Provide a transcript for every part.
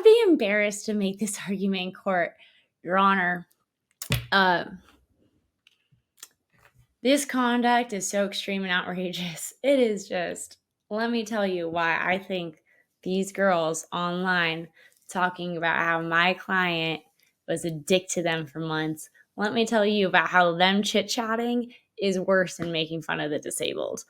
be embarrassed to make this argument in court, Your Honor. This conduct is so extreme and outrageous. It is just, let me tell you why I think these girls online talking about how my client was a dick to them for months. Let me tell you about how them chit-chatting is worse than making fun of the disabled.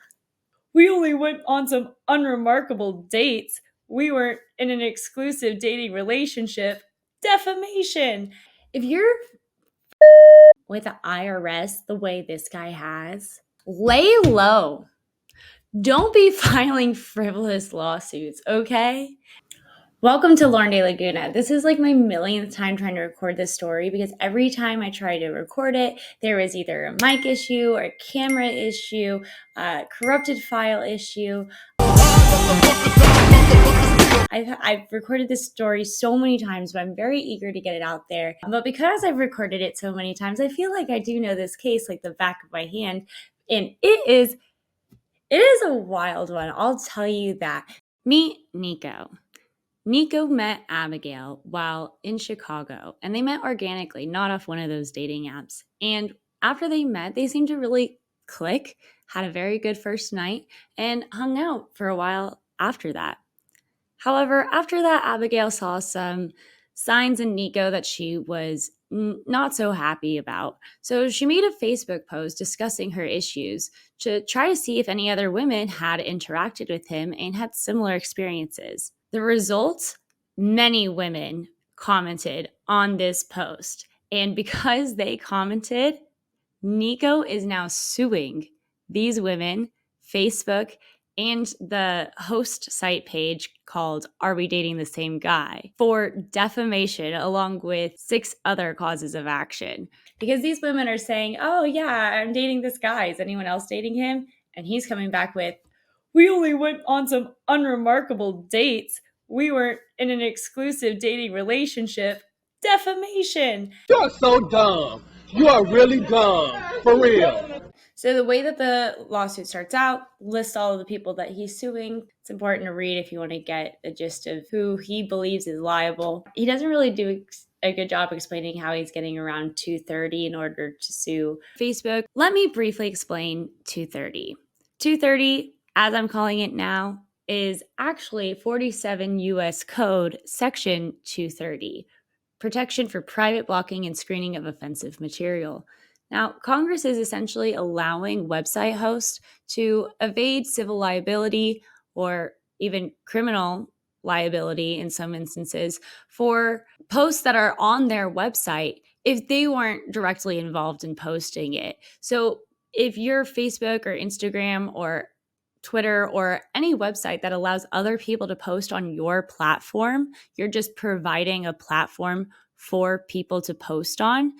We only went on some unremarkable dates. We weren't in an exclusive dating relationship. Defamation. If you're with the IRS the way this guy has, lay low. Don't be filing frivolous lawsuits, okay? Welcome to Lauren De Laguna. This is like my millionth time trying to record this story because every time I try to record it, there is either a mic issue or a camera issue, a corrupted file issue. I've recorded this story so many times, but I'm very eager to get it out there. But because I've recorded it so many times, I feel like I do know this case like the back of my hand. And it is a wild one. I'll tell you that. Meet Nikko. Nikko met Abigail while in Chicago, and they met organically, not off one of those dating apps. And after they met, they seemed to really click, had a very good first night, and hung out for a while after that. However, after that, Abigail saw some signs in Nikko that she was not so happy about. So she made a Facebook post discussing her issues to try to see if any other women had interacted with him and had similar experiences. The result, many women commented on this post. And because they commented, Nikko is now suing these women, Facebook, and the host site page called Are We Dating the Same Guy for defamation, along with 6 other causes of action. Because these women are saying, oh yeah, I'm dating this guy. Is anyone else dating him? And he's coming back with, we only went on some unremarkable dates. We weren't in an exclusive dating relationship. Defamation. You're so dumb. You are really dumb. For real. So the way that the lawsuit starts out lists all of the people that he's suing. It's important to read if you want to get a gist of who he believes is liable. He doesn't really do a good job explaining how he's getting around 230 in order to sue Facebook. Let me briefly explain 230. 230, as I'm calling it now, is actually 47 U.S. Code Section 230, protection for private blocking and screening of offensive material. Now, Congress is essentially allowing website hosts to evade civil liability or even criminal liability in some instances for posts that are on their website if they weren't directly involved in posting it. So if you're Facebook or Instagram or Twitter or any website that allows other people to post on your platform, you're just providing a platform for people to post on,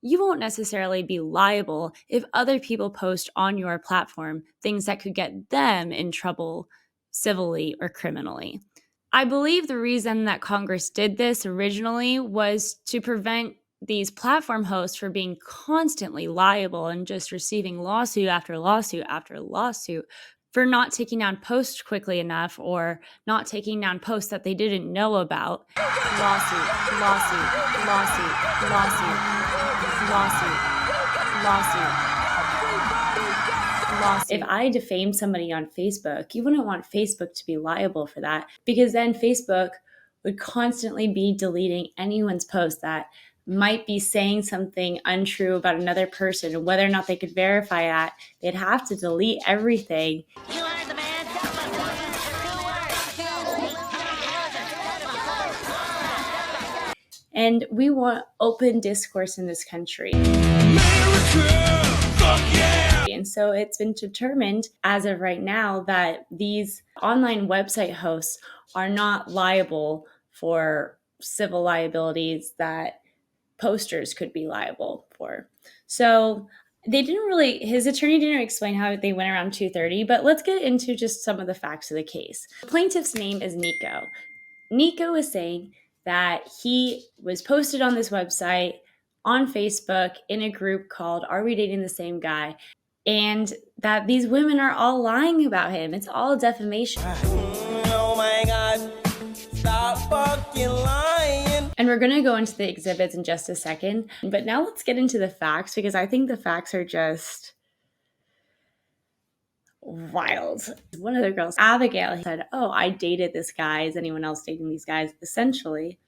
you won't necessarily be liable if other people post on your platform things that could get them in trouble civilly or criminally. I believe the reason that Congress did this originally was to prevent these platform hosts from being constantly liable and just receiving lawsuit after lawsuit after lawsuit for not taking down posts quickly enough or not taking down posts that they didn't know about. Lawsuit, lawsuit, lawsuit, lawsuit. Lawsuit. If I defamed somebody on Facebook, you wouldn't want Facebook to be liable for that because then Facebook would constantly be deleting anyone's post that might be saying something untrue about another person, and whether or not they could verify that, they'd have to delete everything. And we want open discourse in this country. America, fuck yeah! And so it's been determined as of right now that these online website hosts are not liable for civil liabilities that posters could be liable for. So his attorney didn't explain how they went around 230, but let's get into just some of the facts of the case. The plaintiff's name is Nikko. Nikko is saying that he was posted on this website on Facebook in a group called Are We Dating the Same Guy? And that these women are all lying about him. It's all defamation. Oh my God, stop fucking lying. And we're going to go into the exhibits in just a second. But now let's get into the facts, because I think the facts are just wild. One of the girls, Abigail, said, "Oh, I dated this guy. Is anyone else dating these guys?" Essentially.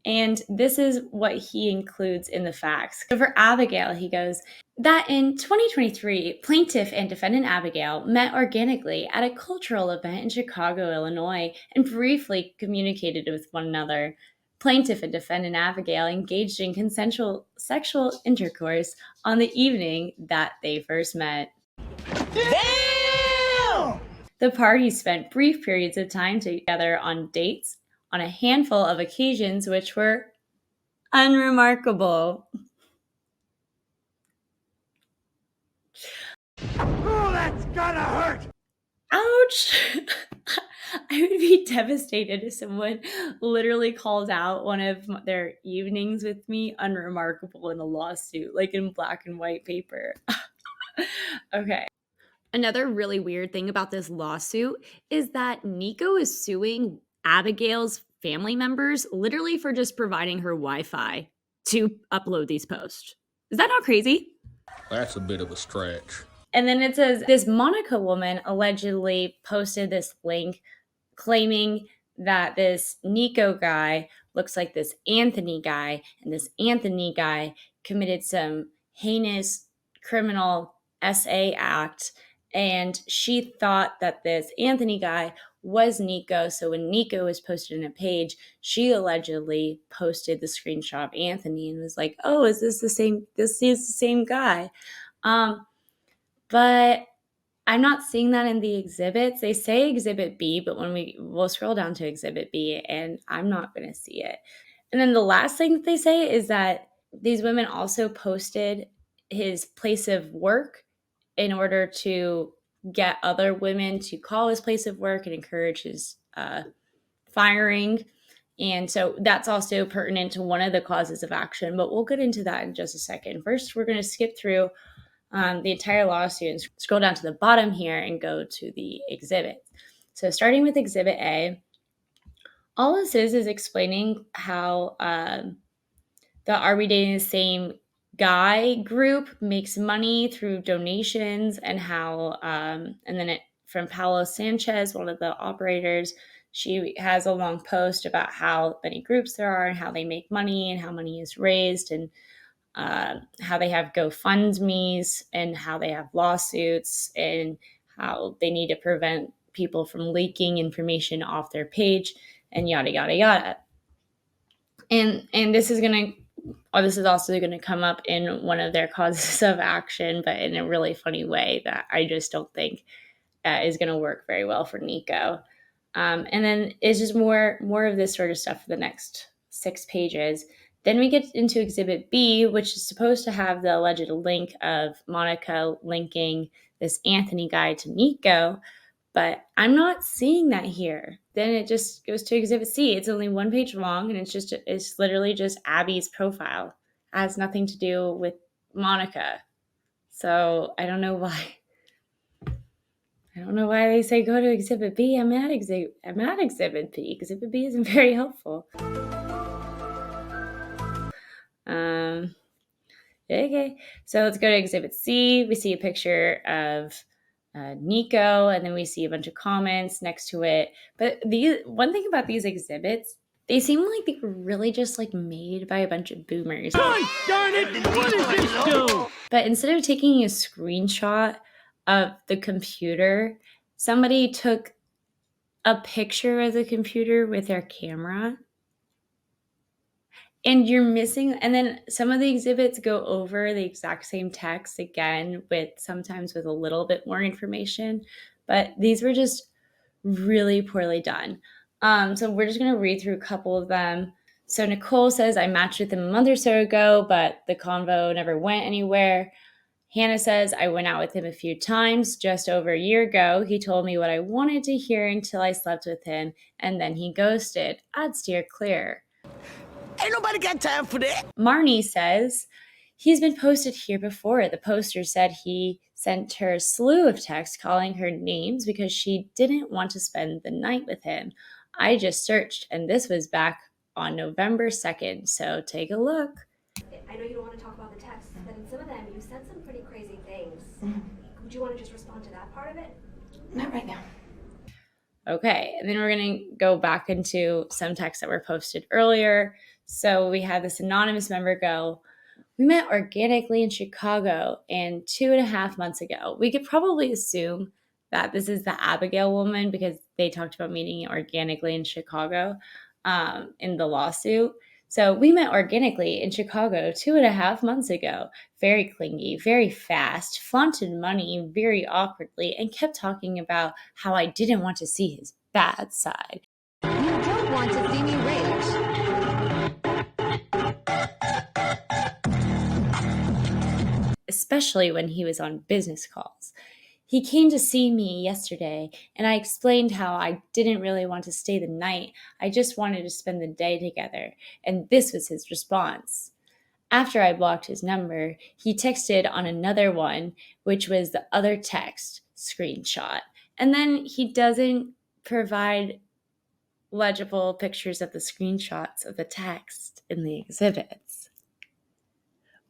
And this is what he includes in the facts. So for Abigail, he goes that in 2023, plaintiff and defendant Abigail met organically at a cultural event in Chicago, Illinois, and briefly communicated with one another. Plaintiff and defendant Abigail engaged in consensual sexual intercourse on the evening that they first met. Damn! The parties spent brief periods of time together on dates on a handful of occasions, which were unremarkable. Oh, that's gonna hurt! Ouch! I would be devastated if someone literally calls out one of their evenings with me unremarkable in a lawsuit, like in black and white paper. Okay. Another really weird thing about this lawsuit is that Nikko is suing Abigail's family members literally for just providing her Wi-Fi to upload these posts. Is that not crazy? That's a bit of a stretch. And then it says this Monica woman allegedly posted this link claiming that this Nikko guy looks like this Anthony guy, and this Anthony guy committed some heinous criminal SA act. And she thought that this Anthony guy was Nikko. So when Nikko was posted in a page, she allegedly posted the screenshot of Anthony and was like, "Oh, is this the same? This is the same guy." But I'm not seeing that in the exhibits. They say Exhibit B, but when we'll scroll down to Exhibit B, and I'm not going to see it. And then the last thing that they say is that these women also posted his place of work in order to get other women to call his place of work and encourage his firing. And so that's also pertinent to one of the causes of action, but we'll get into that in just a second. First, we're going to skip through the entire lawsuit and scroll down to the bottom here and go to the exhibit. So starting with Exhibit A, all this is explaining how the Are We Dating the Same Guy group makes money through donations, and how, and then from Paolo Sanchez, one of the operators, she has a long post about how many groups there are and how they make money and how money is raised, and how they have GoFundMe's and how they have lawsuits and how they need to prevent people from leaking information off their page and yada, yada, yada. And this is also going to come up in one of their causes of action, but in a really funny way that I just don't think is going to work very well for Nikko. And then it's just more of this sort of stuff for the next 6 pages. Then we get into Exhibit B, which is supposed to have the alleged link of Monica linking this Anthony guy to Nikko, but I'm not seeing that here. Then it just goes to Exhibit C. It's only 1 page long, and it's literally just Abby's profile. It has nothing to do with Monica. So I don't know why. I don't know why they say go to Exhibit B. I'm at Exhibit B. Exhibit B isn't very helpful. Okay, so let's go to Exhibit C. We see a picture of Nikko, and then we see a bunch of comments next to it. But one thing about these exhibits, they seem like they were really just like made by a bunch of boomers. God darn it! What is this do? But instead of taking a screenshot of the computer, somebody took a picture of the computer with their camera. And you're missing, and then some of the exhibits go over the exact same text again, sometimes with a little bit more information, but these were just really poorly done. So we're just going to read through a couple of them. So Nicole says, "I matched with him a month or so ago, but the convo never went anywhere." Hannah says, "I went out with him a few times just over a year ago. He told me what I wanted to hear until I slept with him, and then he ghosted. I'd steer clear." Ain't nobody got time for that. Marnie says, "He's been posted here before. The poster said he sent her a slew of texts calling her names because she didn't want to spend the night with him. I just searched, and this was back on November 2nd. So take a look. I know you don't want to talk about the text, but in some of them, you said some pretty crazy things. Would you want to just respond to that part of it? Not right now. Okay, and then we're going to go back into some texts that were posted earlier. So we had this anonymous member go, "We met organically in Chicago and 2.5 months ago." We could probably assume that this is the Abigail woman because they talked about meeting organically in Chicago in the lawsuit. So we met organically in Chicago 2.5 months ago. Very clingy, very fast, flaunted money very awkwardly, and kept talking about how I didn't want to see his bad side. You don't want to see me rage. Especially when he was on business calls. He came to see me yesterday, and I explained how I didn't really want to stay the night. I just wanted to spend the day together, and this was his response. After I blocked his number, he texted on another one, which was the other text screenshot. And then he doesn't provide legible pictures of the screenshots of the text in the exhibits.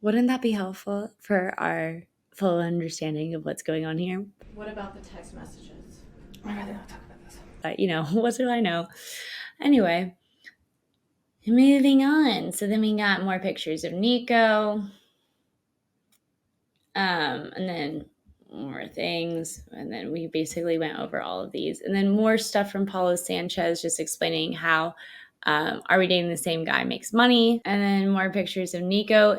Wouldn't that be helpful for our full understanding of what's going on here? What about the text messages? I'd rather not talk about this. But, what do I know? Anyway, moving on. So then we got more pictures of Nikko. And then more things. And then we basically went over all of these. And then more stuff from Paulo Sanchez just explaining how Are We Dating the Same Guy makes money. And then more pictures of Nikko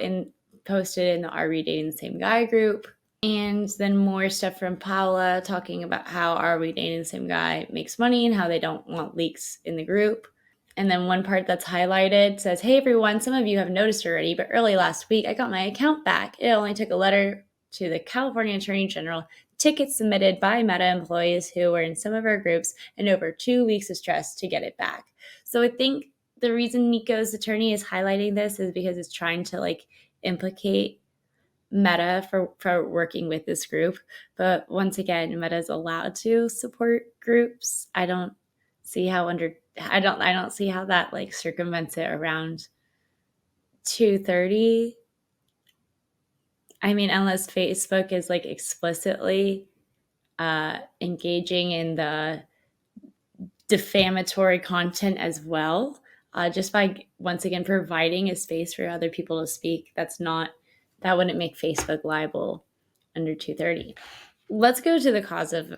posted in the Are We Dating the Same Guy group. And then more stuff from Paula talking about how Are We Dating the Same Guy makes money and how they don't want leaks in the group. And then one part that's highlighted says, "Hey everyone, some of you have noticed already, but early last week I got my account back. It only took a letter to the California Attorney General, tickets submitted by Meta employees who were in some of our groups, and over 2 weeks of stress to get it back." So I think the reason Nikko's attorney is highlighting this is because it's trying to implicate Meta for working with this group. But once again, Meta is allowed to support groups. I don't see how that circumvents it around 230. I mean, unless Facebook is explicitly engaging in the defamatory content as well, just by once again providing a space for other people to speak. That wouldn't make Facebook liable under 230. Let's go to the causes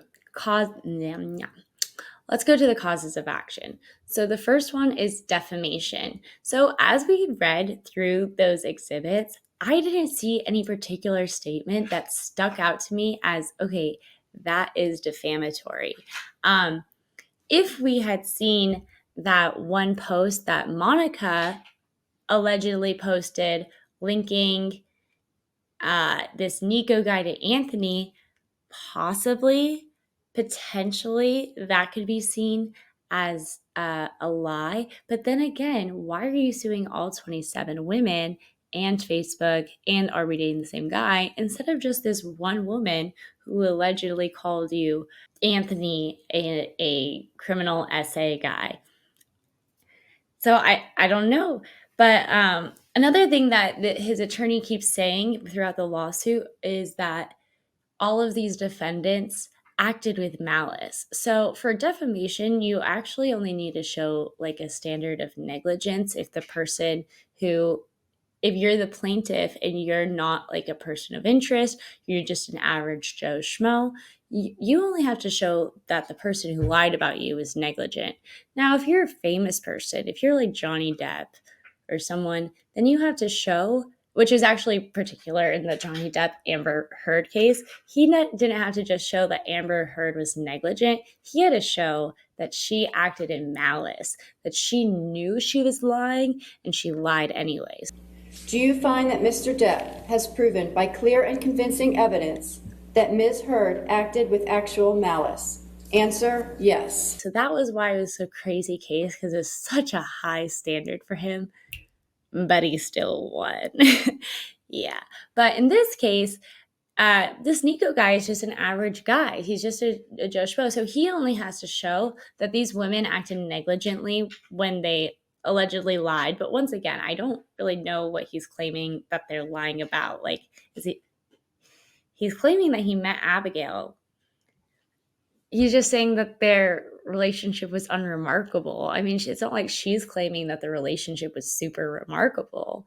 of action. So the first one is defamation. So as we read through those exhibits, I didn't see any particular statement that stuck out to me as, okay, that is defamatory. If we had seen that one post that Monica allegedly posted linking this Nikko guy to Anthony, potentially that could be seen as a lie. But then again, why are you suing all 27 women and Facebook and Are We Dating the Same Guy instead of just this one woman who allegedly called you Anthony a criminal essay guy? So I don't know. But another thing that his attorney keeps saying throughout the lawsuit is that all of these defendants acted with malice. So for defamation, you actually only need to show a standard of negligence if you're the plaintiff and you're not a person of interest, you're just an average Joe Schmo, you only have to show that the person who lied about you is negligent. Now, if you're a famous person, if you're like Johnny Depp or someone, then you have to show, which is actually particular in the Johnny Depp Amber Heard case, he didn't have to just show that Amber Heard was negligent. He had to show that she acted in malice, that she knew she was lying and she lied anyways. Do you find that Mr. Depp has proven by clear and convincing evidence that Ms. Heard acted with actual malice? Answer, yes. So that was why it was a crazy case, because it was such a high standard for him, but he still won. Yeah. But in this case, this Nikko guy is just an average guy. He's just a Joe Schmo. So he only has to show that these women acted negligently when they allegedly lied. But once again, I don't really know what he's claiming that they're lying about. Like, he's claiming that he met Abigail. He's just saying that their relationship was unremarkable. I mean, it's not like she's claiming that the relationship was super remarkable.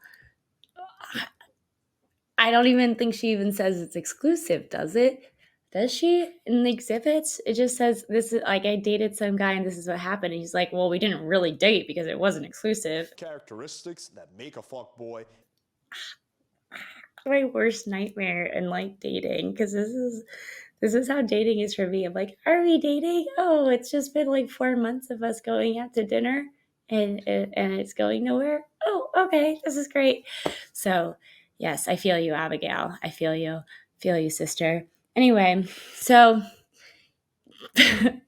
I don't even think she even says it's exclusive, does it? Does she? In the exhibits, it just says this is like I dated some guy and this is what happened. And he's like, well, we didn't really date because it wasn't exclusive. Characteristics that make a fuckboy. My worst nightmare in like dating, because this is how dating is for me. I'm like, are we dating? Oh, it's just been like 4 months of us going out to dinner and it's going nowhere. Oh, okay, this is great. So yes, I feel you, Abigail. I feel you, sister. Anyway, so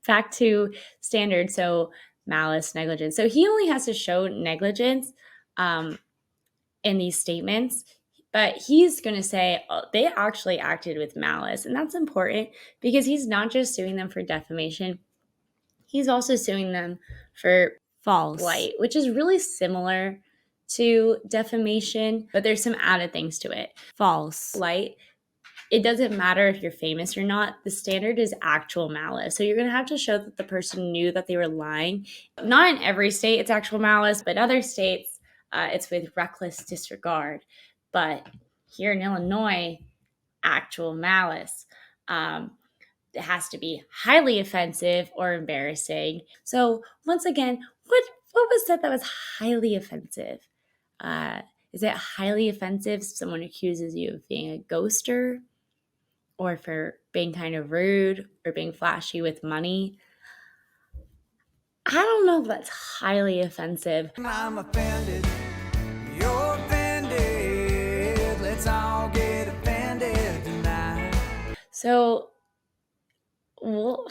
back to standard. So malice, negligence. So he only has to show negligence in these statements, but he's going to say they actually acted with malice. And that's important because he's not just suing them for defamation, he's also suing them for false light, which is really similar to defamation, but there's some added things to it. False light, it doesn't matter if you're famous or not. The standard is actual malice. So you're going to have to show that the person knew that they were lying. Not in every state it's actual malice, but other states it's with reckless disregard. But here in Illinois, actual malice. It has to be highly offensive or embarrassing. So once again, what was said that was highly offensive? Is it highly offensive if someone accuses you of being a ghoster? Or for being kind of rude or being flashy with money? I don't know if that's highly offensive. I'm offended. You're offended. Let's all get offended tonight. So, well,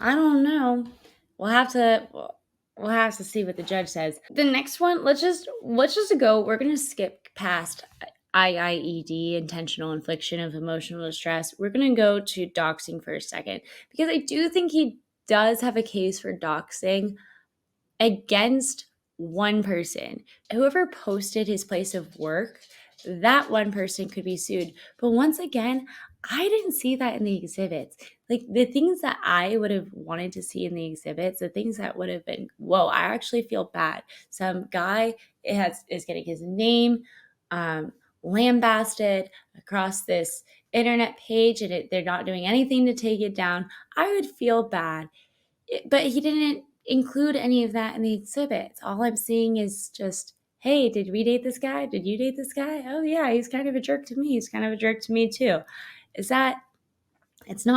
I don't know. We'll have to see what the judge says. The next one, let's just go. We're gonna skip past IIED, intentional infliction of emotional distress. We're going to go to doxing for a second because I do think he does have a case for doxing against one person. Whoever posted his place of work, that one person could be sued. But once again, I didn't see that in the exhibits. Like the things that I would have wanted to see in the exhibits, the things that would have been, whoa, I actually feel bad. Some guy is getting his name lambasted across this internet page and they're not doing anything to take it down. I would feel bad. But he didn't include any of that in the exhibits. All I'm seeing is just, hey, did we date this guy? Did you date this guy? Oh yeah, he's kind of a jerk to me. He's kind of a jerk to me too. It's not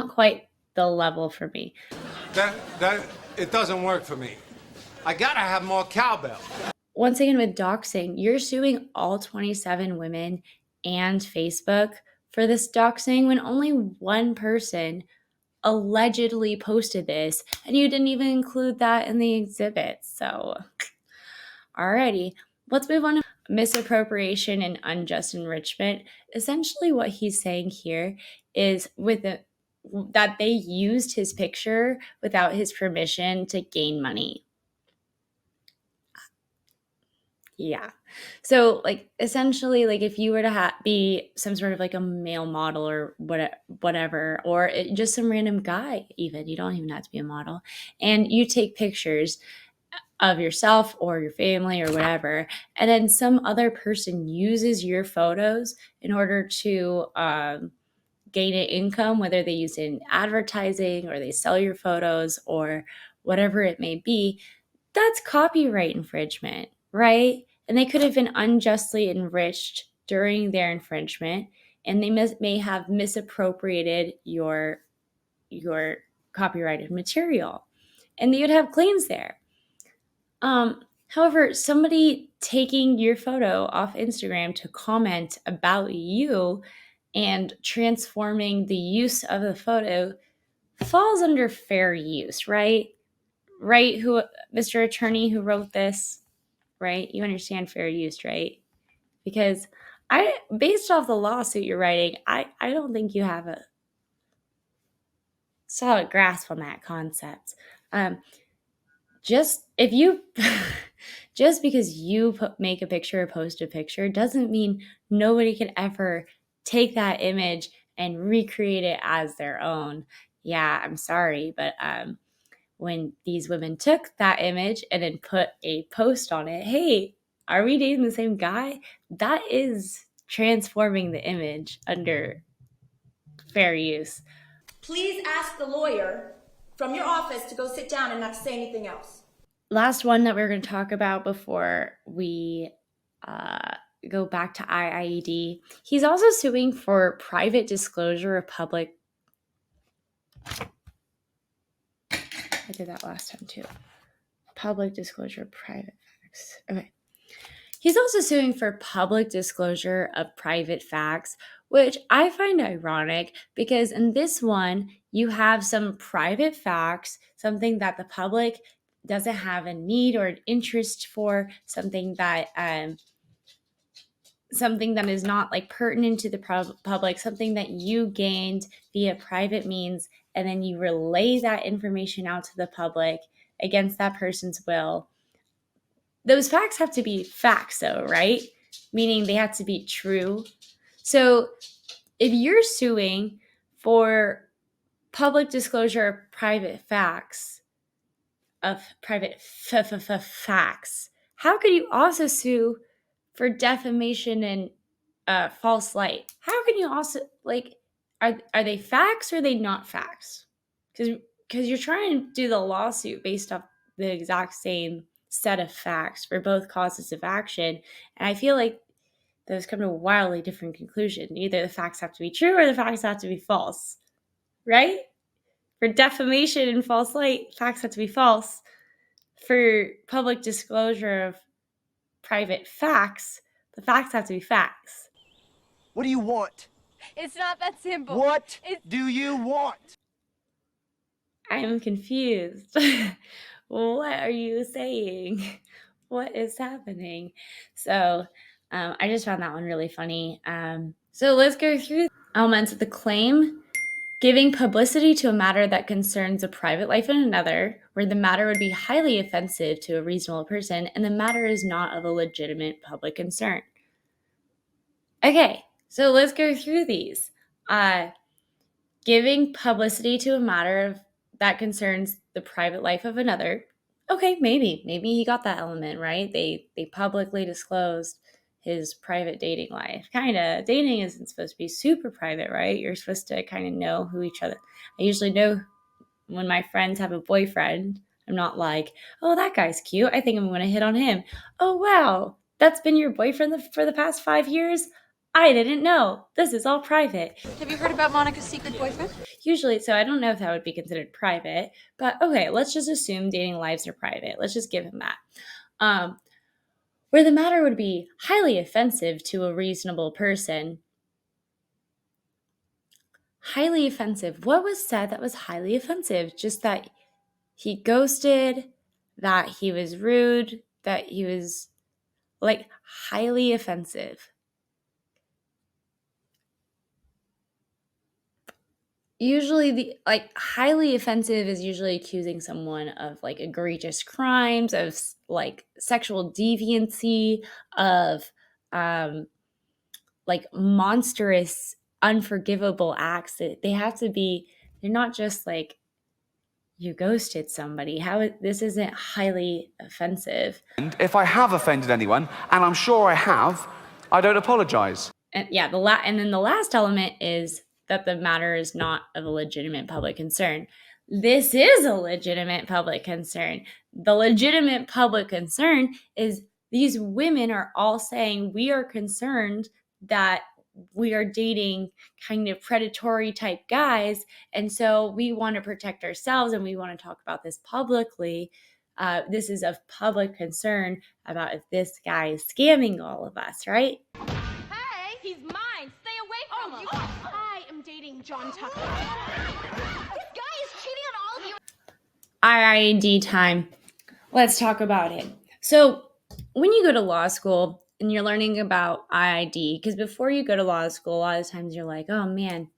quite the level for me. That it doesn't work for me. I gotta have more cowbell. Once again, with doxing, you're suing all 27 women and Facebook for this doxing when only one person allegedly posted this, and you didn't even include that in the exhibit. So, alrighty, let's move on to misappropriation and unjust enrichment. Essentially, what he's saying here is that they used his picture without his permission to gain money. Yeah. So like essentially like if you were to be some sort of like a male model or whatever, or just some random guy, even, you don't even have to be a model, and you take pictures of yourself or your family or whatever, and then some other person uses your photos in order to gain an income, whether they use it in advertising or they sell your photos or whatever it may be, that's copyright infringement, right? And they could have been unjustly enriched during their infringement, and they may have misappropriated your copyrighted material, and you would have claims there. However, somebody taking your photo off Instagram to comment about you and transforming the use of the photo falls under fair use, right? Right, who Mr. Attorney who wrote this, right? You understand fair use, right? Because based off the lawsuit you're writing, I don't think you have a solid grasp on that concept. just if you just because you make a picture or post a picture doesn't mean nobody can ever take that image and recreate it as their own. Yeah, I'm sorry, but when these women took that image and then put a post on it, hey, are we dating the same guy? That is transforming the image under fair use. Please ask the lawyer from your office to go sit down and not say anything else. Last one that we're going to talk about before we go back to IIED. He's also suing for private disclosure of public. I did that last time too. Public disclosure of private facts. Okay. He's also suing for public disclosure of private facts, which I find ironic because in this one, you have some private facts, something that the public doesn't have a need or an interest for, something that is not like pertinent to the public, something that you gained via private means, and then you relay that information out to the public against that person's will. Those facts have to be facts though, right? Meaning they have to be true. So if you're suing for public disclosure of private facts, facts, how could you also sue for defamation and false light? How can you also, like, are they facts or are they not facts? Because you're trying to do the lawsuit based off the exact same set of facts for both causes of action. And I feel like those come to a wildly different conclusion. Either the facts have to be true or the facts have to be false, right? For defamation and false light, facts have to be false. For public disclosure of private facts, the facts have to be facts. What do you want? It's not that simple. What do you want? I am confused. What are you saying? What is happening? So I just found that one really funny. So let's go through elements of the claim. Giving publicity to a matter that concerns a private life of another, where the matter would be highly offensive to a reasonable person and the matter is not of a legitimate public concern. Okay, so let's go through these. Giving publicity to a matter that concerns the private life of another. Okay, maybe he got that element right. They publicly disclosed his private dating life. Kind of. Dating isn't supposed to be super private, right? You're supposed to kind of know who each other. I usually know when my friends have a boyfriend. I'm not like, oh, that guy's cute, I think I'm going to hit on him. Oh, wow, that's been your boyfriend for the past 5 years? I didn't know. This is all private. Have you heard about Monica's secret boyfriend? Usually, so I don't know if that would be considered private, but okay, let's just assume dating lives are private. Let's just give him that. Where the matter would be highly offensive to a reasonable person. Highly offensive. What was said that was highly offensive? Just that he ghosted, that he was rude, that he was like highly offensive. Usually the highly offensive is usually accusing someone of like egregious crimes, of like sexual deviancy, of like monstrous, unforgivable acts. They have to be, they're not just like you ghosted somebody. This isn't highly offensive. And if I have offended anyone, and I'm sure I have, I don't apologize. And yeah, and then the last element is that the matter is not of a legitimate public concern. This is a legitimate public concern. The legitimate public concern is these women are all saying we are concerned that we are dating kind of predatory type guys, and so we want to protect ourselves and we want to talk about this publicly. This is of public concern about if this guy is scamming all of us, right? Hey, he's mine. Stay away from him. I am dating John Tucker. This guy is cheating on all of you. IID time. Let's talk about it. So when you go to law school and you're learning about IID, because before you go to law school, a lot of times you're like, oh man,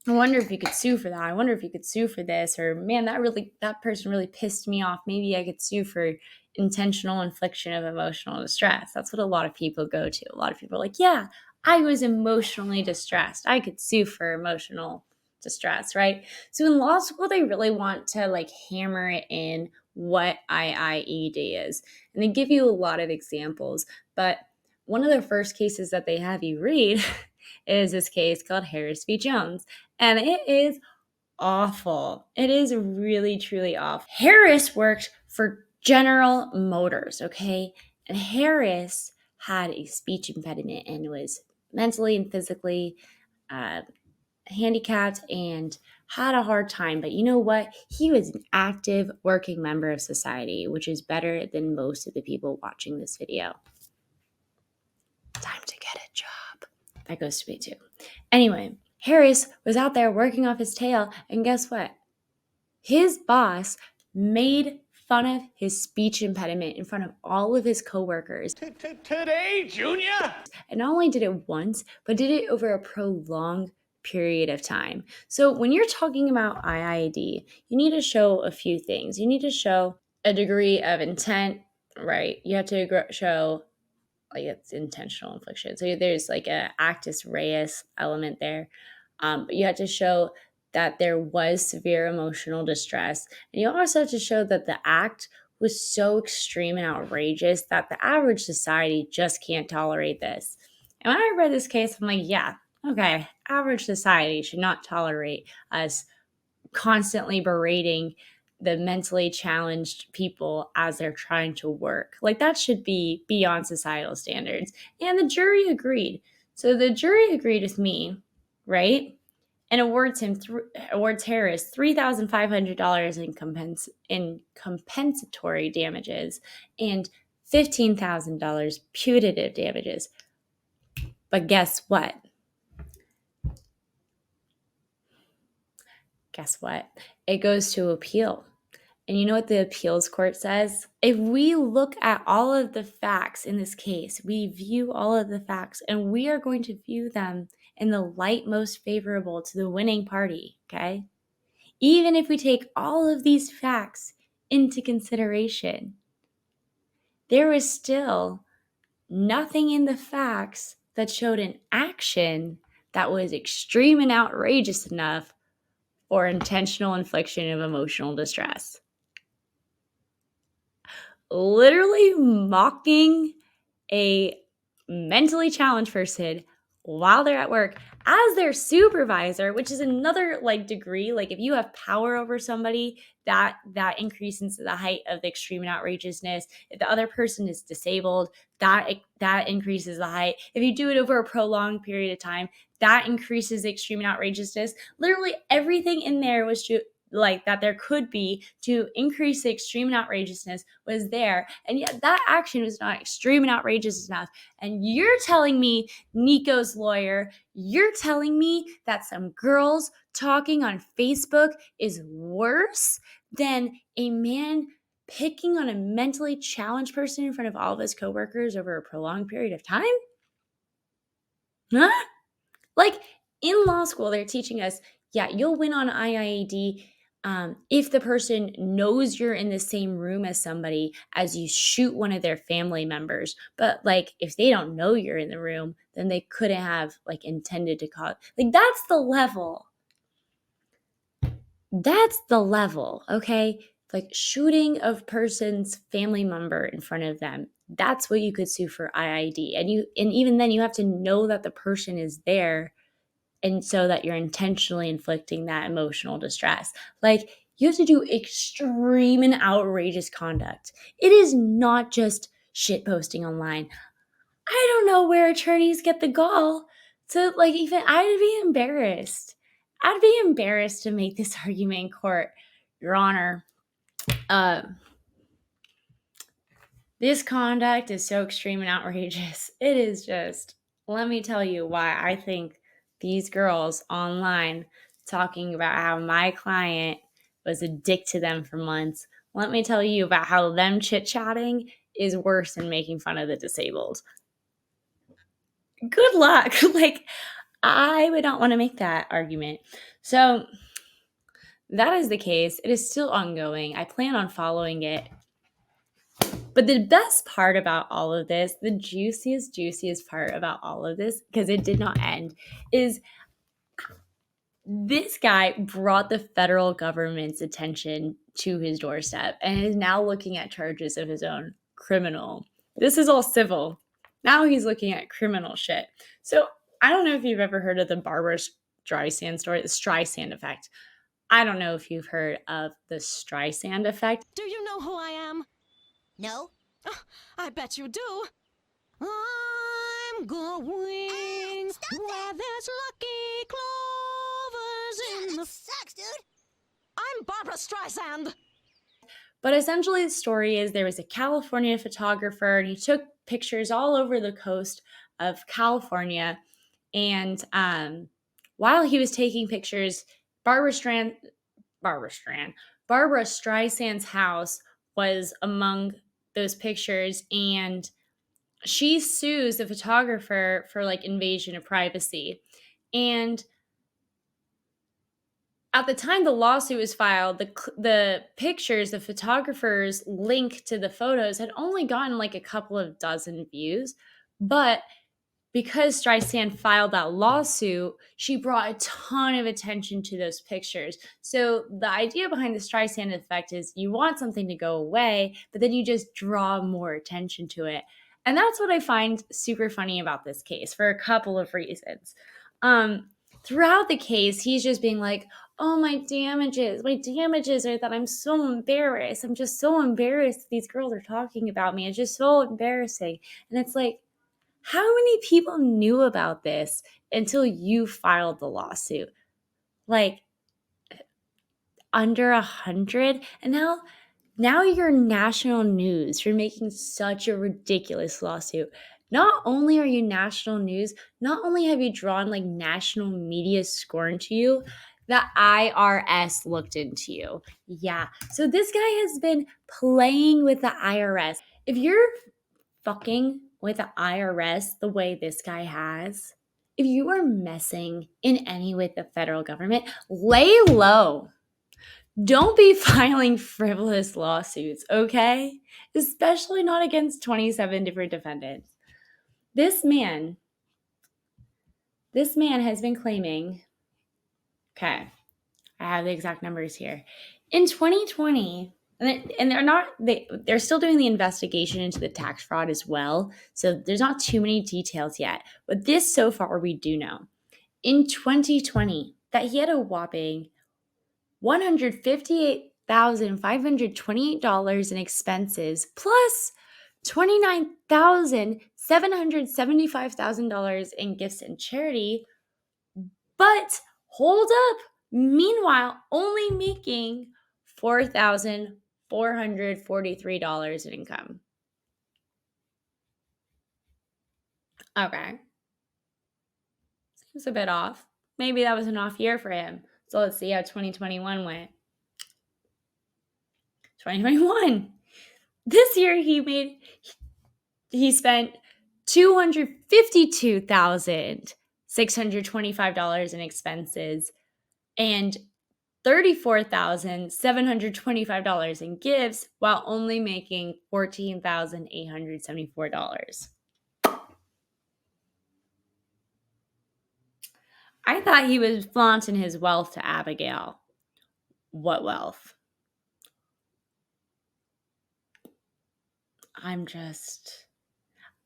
I wonder if you could sue for that. I wonder if you could sue for this. Or, man, that person really pissed me off. Maybe I could sue for intentional infliction of emotional distress. That's what a lot of people go to. A lot of people are like, yeah, I was emotionally distressed. I could sue for emotional distress, right? So in law school, they really want to like hammer it in what IIED is. And they give you a lot of examples. But one of the first cases that they have you read is this case called Harris v. Jones. And it is awful. It is really, truly awful. Harris worked for General Motors, okay? And Harris had a speech impediment and was mentally and physically handicapped and had a hard time. But you know what? He was an active working member of society, which is better than most of the people watching this video. Time to get a job. That goes to me too. Anyway, Harris was out there working off his tail, and guess what? His boss made fun of his speech impediment in front of all of his coworkers. Today, Junior? And not only did it once, but did it over a prolonged period of time. So when you're talking about IID, you need to show a few things. You need to show a degree of intent, right? You have to show like it's intentional infliction. So there's like a actus reus element there. But you have to show that there was severe emotional distress. And you also have to show that the act was so extreme and outrageous that the average society just can't tolerate this. And when I read this case, I'm like, yeah, okay, average society should not tolerate us constantly berating the mentally challenged people as they're trying to work. Like that should be beyond societal standards. And the jury agreed. So the jury agreed with me, right? And awards Harris $3,500 in compensatory damages and $15,000 punitive damages. But guess what? Guess what? It goes to appeal. And you know what the appeals court says? If we look at all of the facts in this case, we view all of the facts, and we are going to view them in the light most favorable to the winning party, okay? Even if we take all of these facts into consideration, there is still nothing in the facts that showed an action that was extreme and outrageous enough for intentional infliction of emotional distress. Literally mocking a mentally challenged person while they're at work as their supervisor, which is another like degree. Like if you have power over somebody, that increases the height of the extreme and outrageousness. If the other person is disabled, that increases the height. If you do it over a prolonged period of time, that increases the extreme and outrageousness. Literally everything in there was like that there could be to increase the extreme and outrageousness was there. And yet that action was not extreme and outrageous enough. And you're telling me, Nikko's lawyer, you're telling me that some girls talking on Facebook is worse than a man picking on a mentally challenged person in front of all of his coworkers over a prolonged period of time? Huh? Like in law school, they're teaching us, yeah, you'll win on IIED if the person knows you're in the same room as somebody as you shoot one of their family members. But like if they don't know you're in the room, then they couldn't have like intended to cause. Like that's the level. That's the level, okay? Like shooting a person's family member in front of them. That's what you could sue for IID. And even then you have to know that the person is there, and so that you're intentionally inflicting that emotional distress. Like you have to do extreme and outrageous conduct. It is not just shit posting online. I don't know where attorneys get the gall to like even I'd be embarrassed. I'd be embarrassed to make this argument in court, Your Honor. This conduct is so extreme and outrageous. It is just, let me tell you why I think these girls online talking about how my client was a dick to them for months. Let me tell you about how them chit-chatting is worse than making fun of the disabled. Good luck. Like, I would not want to make that argument. So that is the case. It is still ongoing. I plan on following it. But the best part about all of this, the juiciest part about all of this, because it did not end, is this guy brought the federal government's attention to his doorstep and is now looking at charges of his own criminal. This is all civil. Now he's looking at criminal shit. So I don't know if you've ever heard of the Barbara Streisand story, the Streisand effect. I don't know if you've heard of the Streisand effect. Do you know who I am? No. Oh, I bet you do. I'm going where there's lucky clovers in the... sucks, dude. I'm Barbara Streisand. But essentially the story is there was a California photographer and he took pictures all over the coast of California. And while he was taking pictures, Barbara Streisand's house was among those pictures, and she sues the photographer for like invasion of privacy. And at the time the lawsuit was filed, the pictures, the photographer's link to the photos had only gotten like a couple of dozen views. But because Streisand filed that lawsuit, she brought a ton of attention to those pictures. So the idea behind the Streisand effect is you want something to go away, but then you just draw more attention to it. And that's what I find super funny about this case for a couple of reasons. Throughout the case, he's just being like, oh, my damages are that I'm so embarrassed. I'm just so embarrassed these girls are talking about me. It's just so embarrassing. And it's like, how many people knew about this until you filed the lawsuit? Like under 100? And now you're national news for making such a ridiculous lawsuit. Not only are you national news, not only have you drawn like national media scorn to you, the IRS looked into you. Yeah. So this guy has been playing with the IRS. If you're fucking with the IRS the way this guy has, if you are messing in any way with the federal government, lay low. Don't be filing frivolous lawsuits, okay? Especially not against 27 different defendants. This man has been claiming, okay, I have the exact numbers here. In 2020, and they're still doing the investigation into the tax fraud as well. So there's not too many details yet. But this so far we do know. In 2020, that he had a whopping $158,528 in expenses plus $29,775,000 in gifts and charity. But hold up, meanwhile, only making $4,443 in income. Okay. Seems a bit off. Maybe that was an off year for him. So let's see how 2021 went. 2021. This year he spent $252,625 in expenses and $34,725 in gifts while only making $14,874. I thought he was flaunting his wealth to Abigail. What wealth?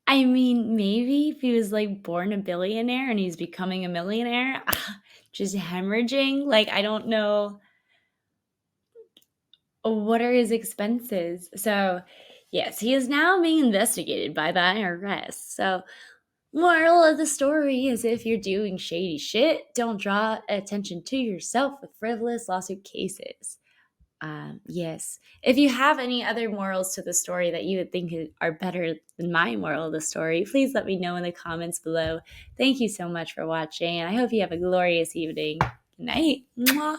Maybe if he was like born a billionaire and he's becoming a millionaire, just hemorrhaging. Like, I don't know. What are his expenses? So, yes, he is now being investigated by the IRS. So, moral of the story is if you're doing shady shit, don't draw attention to yourself with frivolous lawsuit cases. Yes. If you have any other morals to the story that you would think are better than my moral of the story, please let me know in the comments below. Thank you so much for watching, and I hope you have a glorious evening. Good night. Mwah.